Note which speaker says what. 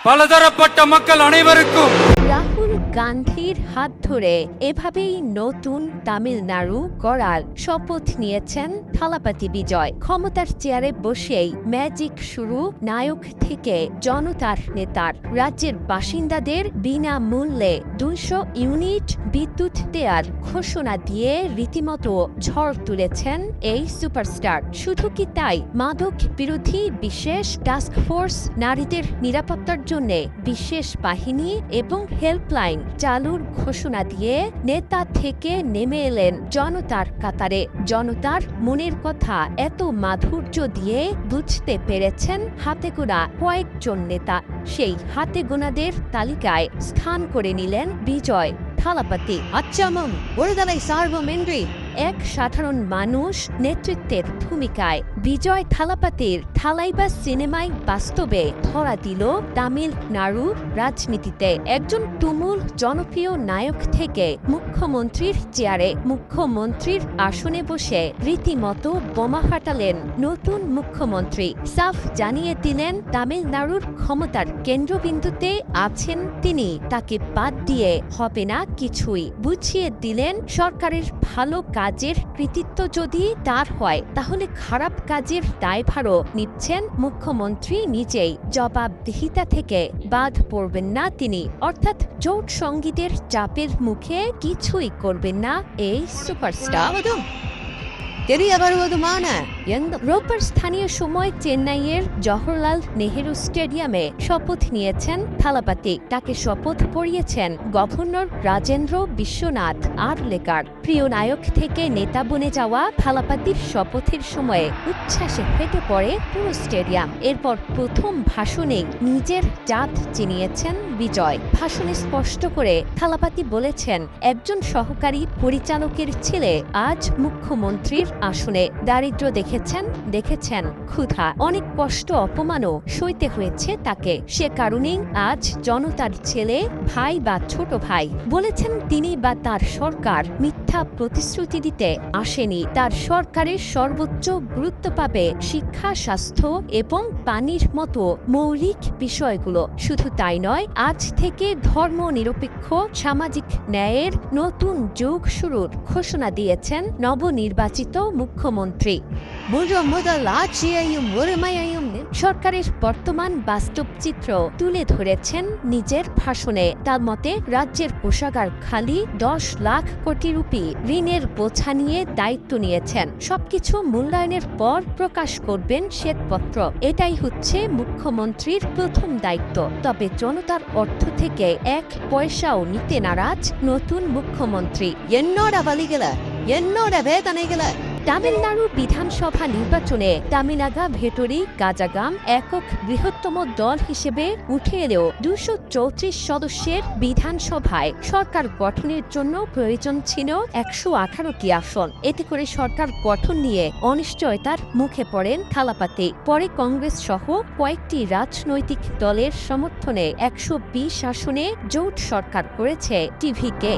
Speaker 1: பலதரப்பட்ட மக்கள் அனைவருக்கும்
Speaker 2: রাহুল গান্ধীর হাত ধরে এভাবেই নতুন তামিলনাড়ু গড়ার শপথ নিয়েছেন থালাপাতি বিজয়। ক্ষমতার চেয়ারে বসেই ম্যাজিক শুরু, নায়ক থেকে জনতার নেতার। রাজ্যের বাসিন্দাদের বিনামূল্যে 200 ইউনিট বিদ্যুৎ দেওয়ার ঘোষণা দিয়ে রীতিমতো ঝড় তুলেছেন এই সুপারস্টার। শুধু কি তাই, মাদক বিরোধী বিশেষ টাস্কফোর্স, নারীদের নিরাপত্তার জন্য বিশেষ বাহিনী এবং হেল্পলাইন চালুর ঘোষণা দিয়ে নেতা থেকে নেমে এলেন জনতার কাতারে। জনতার মনের কথা এত মাধুর্য দিয়ে বুঝতে পেরেছেন হাতে গোনা কয়েকজন নেতা। সেই হাতে গোনাদের তালিকায় স্থান করে নিলেন বিজয় থালাপাতি। আচ্চামম ওরদালাই সার্বমেন্দ্রী এক সাধারণ মানুষ নেতৃত্বের ভূমিকায় বিজয় থালাপাতির থালাইবা সিনেমায় বাস্তবে ধরা দিল তামিলনাড়ু রাজনীতিতে। একজন তুমুল জনপ্রিয় নায়ক থেকে মুখ্যমন্ত্রীর চেয়ারে, মুখ্যমন্ত্রীর আসনে বসে রীতিমতো বোমা ফাটালেন নতুন মুখ্যমন্ত্রী। সাফ জানিয়ে দিলেন তামিলনাড়ুর ক্ষমতার কেন্দ্রবিন্দুতে আছেন তিনি, তাকে বাদ দিয়ে হবে না কিছুই। বুঝিয়ে দিলেন সরকারের ভালো কাজের কৃতিত্ব যদি তার হয়, তাহলে খারাপ কাজের দায়ভারও নিচ্ছেন মুখ্যমন্ত্রী নিজেই। জবাবদিহিতা থেকে বাদ পড়বেন না তিনি, অর্থাৎ জোট সঙ্গীদের চাপের মুখে কিছুই করবেন না এই সুপারস্টার। রোববার স্থানীয় সময় চেন্নাইয়ের জওহরলাল নেহেরু স্টেডিয়ামে শপথ নিয়েছেন থালাপাতি। তাকে শপথ পড়িয়েছেন গভর্নর রাজেন্দ্র বিশ্বনাথ আরলেকার। প্রিয় নায়ক থেকে নেতা বনে যাওয়া থালাপাতির শপথের সময়ে উচ্ছ্বাসে ফেটে পড়ে পুরো স্টেডিয়াম। এরপর প্রথম ভাষণেই নিজের জাত চিনিয়েছেন বিজয়। ভাষণে স্পষ্ট করে থালাপাতি বলেছেন, একজন সহকারী পরিচালকের ছেলে আজ মুখ্যমন্ত্রীর আসনে। দারিদ্র দেখেছেন ক্ষুধা, অনেক কষ্ট অপমানও সইতে হয়েছে তাকে। সে কারণেই আজ জনতার ছেলে, ভাই বা ছোট ভাই। বলেছেন তিনি বা তার সরকার মিথ্যা প্রতিশ্রুতি দিতে আসেনি। তার সরকারের সর্বোচ্চ গুরুত্ব পাবে শিক্ষা, স্বাস্থ্য এবং পানির মতো মৌলিক বিষয়গুলো। শুধু তাই নয়, আজ থেকে ধর্ম নিরপেক্ষ সামাজিক ন্যায়ের নতুন যুগ শুরুর ঘোষণা দিয়েছেন নবনির্বাচিত মুখ্যমন্ত্রী। সরকারের বর্তমান বাস্তব চিত্র তুলে ধরেছেন নিজের ভাষণে। তার মতে, রাজ্যের কোষাগার খালি, 10 লাখ কোটি রুপি ঋণের বোঝা নিয়ে দায়িত্ব নিয়েছেন। সবকিছু মূল্যায়নের পর প্রকাশ করবেন শ্বেতপত্র। এটাই হচ্ছে মুখ্যমন্ত্রীর প্রথম দায়িত্ব। তবে জনতার অর্থ থেকে 1 পয়সাও নিতে নারাজ নতুন মুখ্যমন্ত্রী। তামিলনাড়ু বিধানসভা নির্বাচনে তামিনাগা ভেটরি গাজাগাম একক বৃহত্তম দল হিসেবে উঠে এলেও 234 সদস্যের বিধানসভায় সরকার গঠনের জন্য প্রয়োজন ছিল 118টি আসন। এতে করে সরকার গঠন নিয়ে অনিশ্চয়তার মুখে পড়েন থালাপাতি। পরে কংগ্রেস সহ কয়েকটি রাজনৈতিক দলের সমর্থনে 120 আসনে জোট সরকার করেছে টিভিকে।